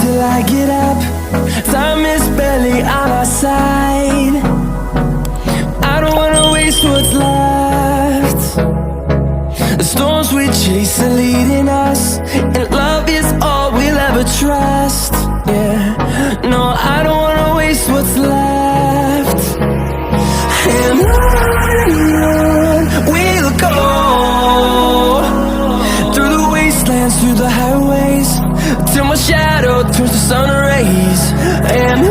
till I get up. Time is barely on our side. I don't wanna waste what's left. The storms we chase are leading us, and love is all we'll ever trust. Yeah, no, I don't wanna waste what's left. And on we'll go, through the wastelands, through the highways, till my shadow turns to sun rays. And